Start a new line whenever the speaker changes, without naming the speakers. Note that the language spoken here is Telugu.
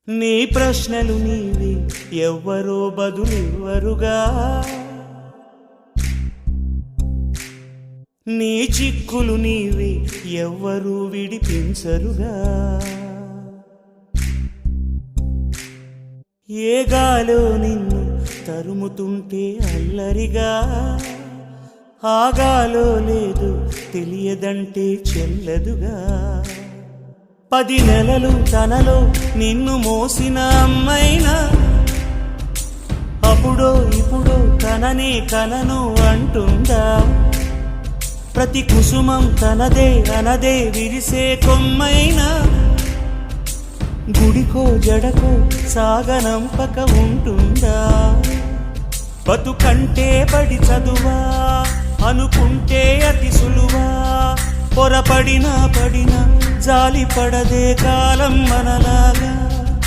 నీ ప్రశ్నలు నీవి ఎవ్వరో బదులివ్వరుగా, నీ చిక్కులు నీవి ఎవ్వరూ విడిపించరుగా. ఏ గాలో నిన్ను తరుముతుంటే అల్లరిగా, ఆగాలో లేదు తెలియదంటే చెల్లదుగా. 10 నెలలు తనలో నిన్ను మోసిన అమ్మైనా అప్పుడో ఇప్పుడో తననే కనను అంటుందా. ప్రతి కుసుమం తనదే అనదే విరిసే కొమ్మైనా గుడికో జడకో సాగనంపక ఉంటుందా. బతుకంటే పడి చదువా అనుకుంటే అతి సులువా, పొరపడినా పడినా జాలి పడదే కాలం మనలాగా.